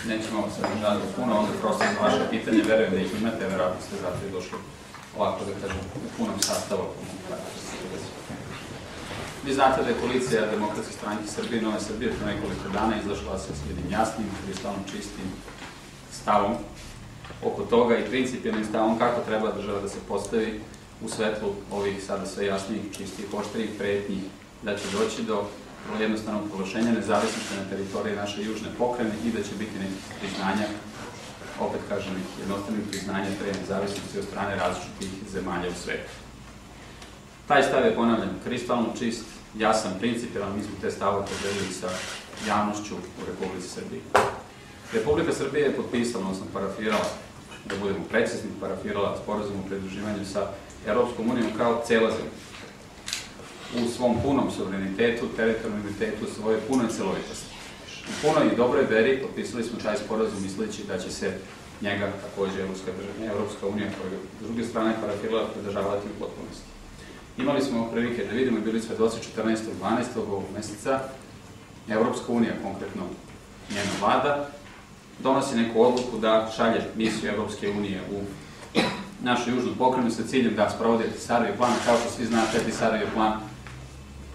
nećemo se žaliti puno, onda prosto za vaše pitanje, verujem da ih imate, verovatno ste zato i došli ovako, da kažem, u punom sastavu. Vi znate da je koalicija Demokratske stranke Srbije i Nove Srbije pre nekoliko dana izašla sa jednim jasnim, kristalno čistim stavom oko toga i principijalnim stavom kako treba država da se postavi u svetlu ovih sada sve jasnijih, čistih, oštrijih pretnji, da će doći do jednostavnog proglašenja nezavisnosti na teritoriji naše južne pokrajine i da će biti nekih priznanja, opet kažem, jednostavnih priznanja te nezavisnosti od strane različitih zemalja u svetu. Taj stav je, ponavljam, kristalno čist, jasan, principijalan, mi smo te stavove podelili sa javnošću u Republici Srbiji. Republika Srbije je potpisala, odnosno parafirala, da budemo precizni, parafirala sporazum o pridruživanju sa Europskom unijom kao cela zemlja. U svom punom suverenitetu, teritorijalitetu, svoje punoj celovitosti. U punoj i dobroj veri potpisali smo taj sporazum misleći da će se njega takođe Evropska unija, koja je s druge strane parafirala, pridržavati u potpunosti. Imali smo prilike da vidimo i bili svedoci 14.12. ovog meseca, Evropska unija, konkretno njena vlada, donosi neku odluku da šalje misiju Evropske unije u našu južnu pokrajinu sa ciljem da sprovode Tisarov plan. Kao što svi znate, Tisarov plan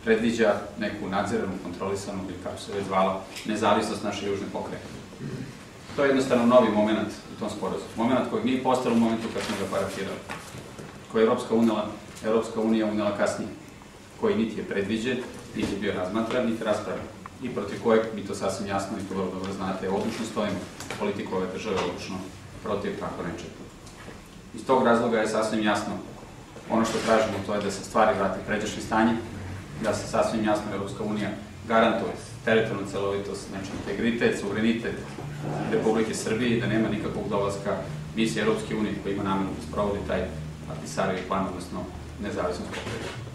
predviđa neku nadziranu, kontrolisanu, ili kako se već zvala, nezavisnost naše južne pokrajine. To je jednostavno novi moment u tom sporazumu. Moment kojeg nije postalo u momentu kad smo ga parafirali, koji je Evropska unija unela kasnije, koji niti je predviđen, niti je bio razmatran, niti raspravljen. I protiv kojeg, mi to sasvim jasno i to vrlo dobro znate, odlučno stojimo, politiku ove države odlučno protiv tako nečega. Iz tog razloga je sasvim jasno, ono što tražimo to je da se stvari vrati pređašnje stanje, da se sasvim jasno Evropska unija garantuje teritorijalnu celovitost, znači integritet, suverenitet Republike Srbije i da nema nikakvog dolaska misije Evropske unije koja ima nameru da sprovodi taj Tisarov plan, odnosno nezavisnost pokrajine.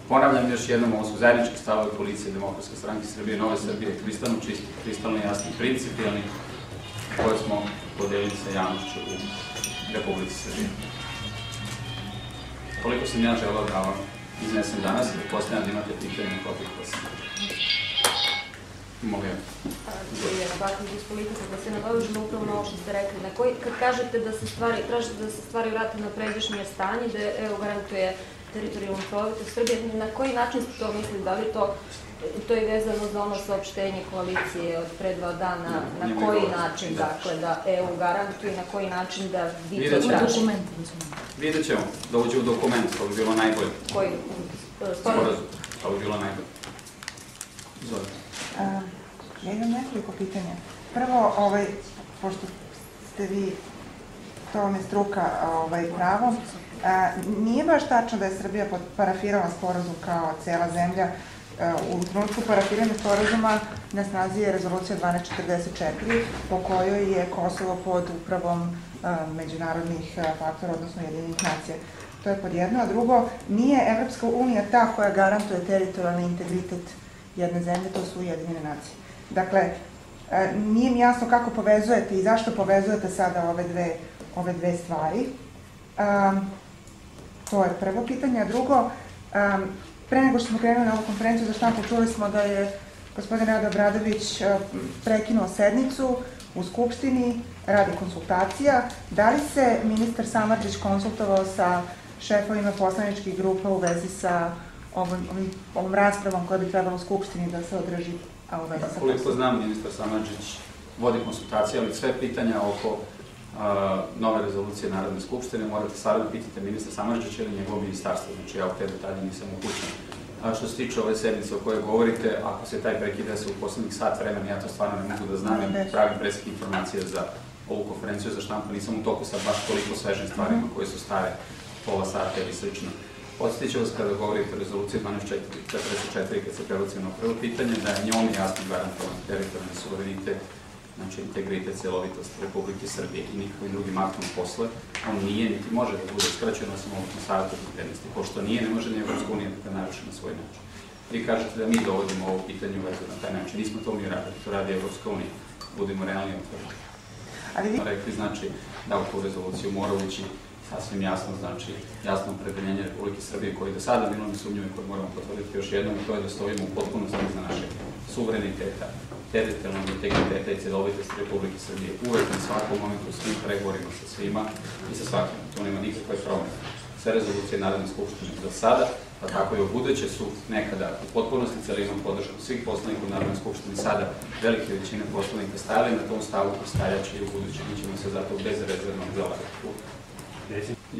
Ponavljam još jednom, ovo su zajednički stavovi koalicije Demokratske stranke Srbije i Nove Srbije, kristalno čisti, kristalno jasni, principijalni, koje smo podelili sa javnošću u Republici Srbije. Koliko sam ja želao da vam iznesem danas, da postavljam da imate pitanje protiv vas. Molim. Jelena Baković iz Politika, da se nadovežemo upravo na ovo što ste rekli. Kad kažete da se stvari vrate na pređašnje stanje, da EU garantuje teritorijalnu celovitost Srbije, na koji način ste to mislili? Da li to je vezano za ono saopštenje koalicije od pre 2 dana? Na koji način, dakle, da EU garantuje i na koji način da vi to tražite? Vidjet ćemo, da uđe u dokument, to bi bilo najbolje. Koji? Sporazum, to bi bilo najbolje. Izvolite. Ja imam nekoliko pitanja. Prvo, pošto ste vi, to vam je struka pravo, nije baš tačno da je Srbija parafirala sporazum kao cela zemlja. U trenutku parafiranja sporazuma na snazi je rezolucija 1244 po kojoj je Kosovo pod upravom međunarodnih faktora, odnosno Ujedinjenih nacija. To je pod jedno, a drugo, nije Evropska unija ta koja garantuje teritorijalni integritet jedne zemlje, to su Ujedinjene nacije. Dakle, nije mi jasno kako povezujete i zašto povezujete sada ove dve stvari. To je prvo pitanje, a drugo, pre nego što smo krenuli na ovu konferenciju za štampu, čuli smo da je gospodin Rade Obradović prekinuo sednicu u Skupštini radi konsultacija. Da li se ministar Samardžić konsultovao sa šefovima poslaničkih grupa u vezi sa ovom raspravom koja bi trebala u Skupštini da se održi? Koliko znam, ministar Samardžić vodi konsultacije, ali sve pitanja oko nove rezolucije Narodne skupštine morate stvarno pitati ministra Samardžića ili njegovo ministarstvo, znači ja u te detalje nisam upućen. Što se tiče ove sednice o kojoj govorite, ako se taj prekid desi u poslednjih sat vremena, ja to stvarno ne mogu da znam, jer pravim presek informacije za ovu konferenciju za štampu, nisam u toku sad baš toliko svežim stvarima koje su stare pola sata ili slično. Podsjetit ću vas kada govorite o rezoluciji 1244, kad se prebaci na prvo pitanje, da je njome jasno garantovan teritorijalni suverenitet, znači integritet, celovitost Republike Srbije i nikakvim drugim aktom posle, on nije, niti može da bude skraćeno osim ovog savjeta bezbednosti. Pošto nije, ne može ni Evropska unija da ga naruši na svoj način. Vi kažete da mi dovodimo ovo pitanje u vezu na taj način. Nismo to mi radili, to radi Evropska unija. Budemo realni i otvoreni. Rekli, znači, da u tu rezoluciju mora ući sasvim jasno, znači, jasno opredeljenje Republike Srbije koji do sada bilo nesumnjivo i koji moramo potvrditi još jednom, i to je da stojimo u potpunosti za našeg suvereniteta, teritorijalnog integriteta i celovitosti Republike Srbije. Uvek na svakom momentu, u svim pregovorima sa svima i sa svakim. To nema nikakve promene. Sve rezolucije Narodne skupštine do sada, pa tako i u buduće su nekada u potpunosti celinom podršku svih poslanika u Narodnoj skupštini, sada velike većine poslanika stajali na tom stavu i stajaće i u buduće. Mi ćemo se zato bezrezervno zalagati.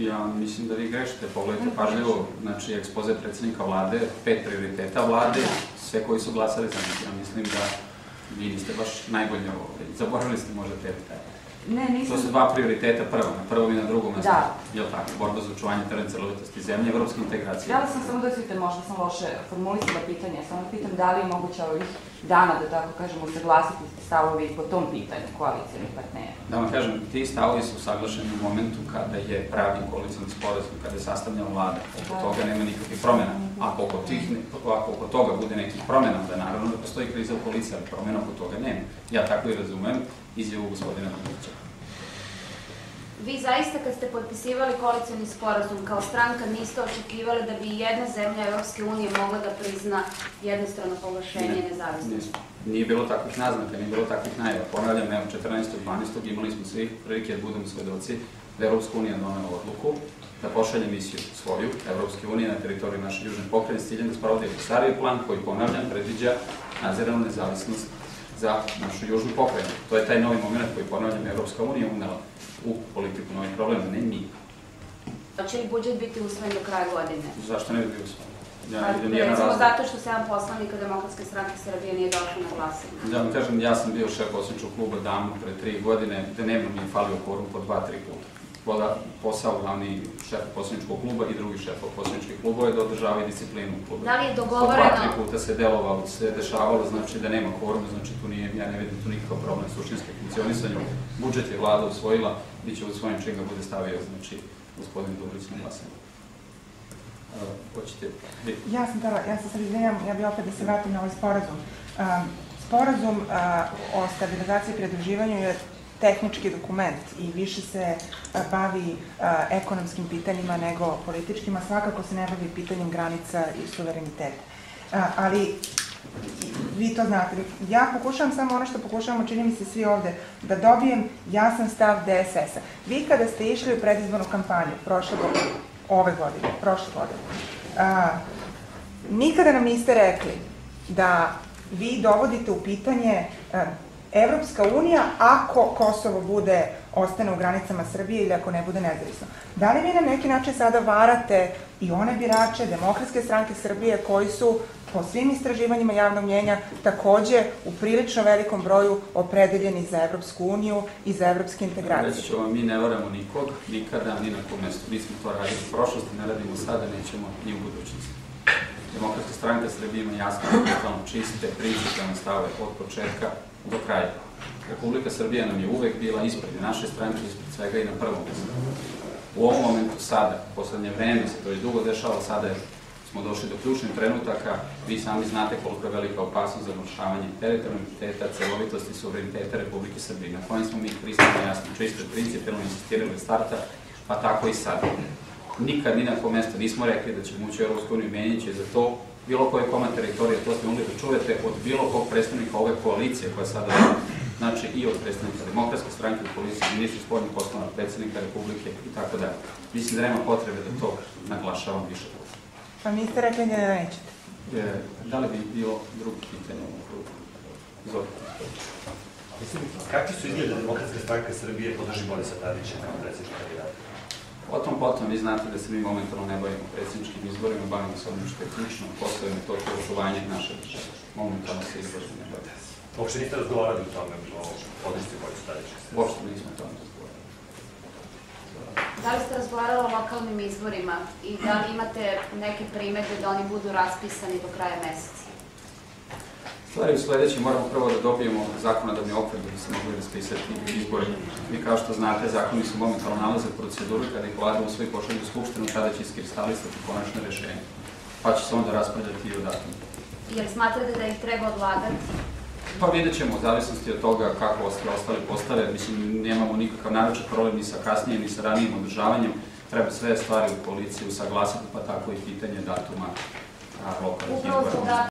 Ja mislim da vi grešite, pogledajte pažljivo, znači ekspoze predsjednika vlade, 5 prioriteta vlade, sve koji su glasali za njih. Ja mislim da vi niste baš najbolje zaboravili ste možda te detalje. Ne, nisam. To su 2 prioriteta prvo, na prvom i na drugom mjestu. Da. Jel' tako? Borba za očuvanje teritorijalne celovitosti zemlje, evropske integracije. Htjela sam samo da osvijem, možda sam loše formulisala pitanje, samo pitam da li je moguće ovih dana, da tako kažemo, usaglasiti stavovi po tom pitanju koalicijalnih partnera? Da vam kažem, ti stavovi su usaglašeni u momentu kada je pravi koalicijni sporazum, kada je sastavljena vlada. Oko toga nema nikakvih promjena. Ako oko toga bude nekih promjena, da naravno da postoji kriza u koaliciji, ali promjena oko toga nema. Ja tako i razumem izjavu gospodina Novića. Vi zaista kad ste potpisivali koalicioni sporazum kao stranka niste očekivali da bi jedna zemlja Evropske unije mogla da prizna jednostrano proglašenje nezavisnosti? Nije bilo takvih naznaka, nije bilo takvih najava. Ponavljam, evo 14.12. imali smo svi prilike da budemo svedoci da Evropska unija donela odluku da pošalje misiju svoju, Evropske unije, na teritoriju naše južne pokrajine s ciljem da sprovodi stari plan koji, ponavljam, predviđa nadziranu nezavisnost za našu južnu pokrajinu. To je taj novi moment koji, ponavljam, Evropska unija unela u politiku novih problema, ne mi. Hoće li budžet biti usvojen do kraja godine? Zašto ne bi bio usvojen? Recimo zato što 7 poslanika Demokratske stranke Srbije nije došlo na glasanje. Da vam kažem, ja sam bio šef poslaničkog kluba davno pre 3 godine, dnevno mi je falio kvorum po 2-3 puta. Posao glavni šef poslaničkog kluba i drugi šef poslaničkih klubova je da održavaju disciplinu u klubu. Da li je dogovoreno? Po 2-3 puta se dešavalo, znači da nema kvoruma, znači ja ne vidim tu nikakav problem suštinske funkcionisanju. Budžet je vlada usvojila, bit će usvojen čim ga bude stavio, znači, gospodin Dobrić na glasanje. Hoćete vi? Ja se sad izvinjam, ja bih opet da se vratim na ovaj sporazum. Sporazum o stabilizaciji i pridruživanju je tehnički dokument i više se bavi ekonomskim pitanjima nego političkim, a svakako se ne bavi pitanjem granica i suvereniteta. Ali vi to znate. Ja pokušavam samo ono što pokušavamo, čini mi se svi ovde, da dobijem jasan stav DSS-a. Vi kada ste išli u predizbornu kampanju prošle godine, nikada nam niste rekli da vi dovodite u pitanje Evropska unija ako Kosovo ostane u granicama Srbije ili ako ne bude nezavisno. Da li vi na neki način sada varate i one birače Demokratske stranke Srbije koji su po svim istraživanjima javnog mnjenja takođe u prilično velikom broju opredeljeni za Evropsku uniju i za evropske integracije? Reći ću vam, mi ne varamo nikog, nikada, ni na kom mestu. Mi smo to radili u prošlosti, ne radimo sada, nećemo ni u budućnosti. Demokratska stranka Srbije ima jasno, čiste, principijalne stave od početka do kraja. Republika Srbija nam je uvek bila ispred naše stranke, ispred svega i na prvom mjestu. U ovom momentu sada, u poslednje vreme se to već dugo dešava, sada smo došli do ključnih trenutaka, vi sami znate koliko je velika opasnost za narušavanje teritorijalnog integriteta, celovitosti i suvereniteta Republike Srbije, na kojem smo mi pristali jasno, čisto principijalno insistirali od starta, pa tako i sad. Nikad ni na kom mjestu nismo rekli da ćemo ući u Evropsku uniju, menjajući za to bilo koje komad teritorije, to ste mogli da čujete od bilo kog predstavnika ove koalicije koja sada je, znači i od predstavnika Demokratske stranke u koaliciji, ministra spoljnih poslova, predsjednika Republike i tako dalje. Mislim da nema potrebe da to naglašavam više puta. Pa mi ste rekli da nećete. Da li bi bilo drugo pitanje u krugu? Izvolite. Kakvi su izgleda Demokratska stranka Srbije podrži Borisa Tadića kao predsjednička kandidata? O tom potom, vi znate da se mi momentalno ne bavimo predsjedničkim izborima, bavimo se onim što je ključno, poslovima to je očuvanje naše države. Momentalno se izborima ne bavimo. Uopšte niste razgovarali o tome, o podršci Borisa Tadića? Uopšte nismo o tome razgovarali. Da li ste razgovarali o lokalnim izborima i da li imate neke primedbe da oni budu raspisani do kraja meseca? Stvari u sledeći, moramo prvo da dobijemo zakonodavni okvir da bi se mogli raspisati izbori. Vi kao što znate, zakoni su momentalno nalaze u proceduru, kada ih vlada usvoji pošalju u Skupštinu, tada će iskristalisati konačne rešenje. Pa će se onda raspravljati i o datumu. Jer smatrate da ih treba odlagati? Pa vidjet ćemo, u zavisnosti od toga kako ostali postave. Mislim, nemamo nikakav naročit problem ni sa kasnijim, ni sa ranijim održavanjem. Treba sve stvari u koaliciji usaglasiti, pa tako i pitanje datuma lokalnih izbora.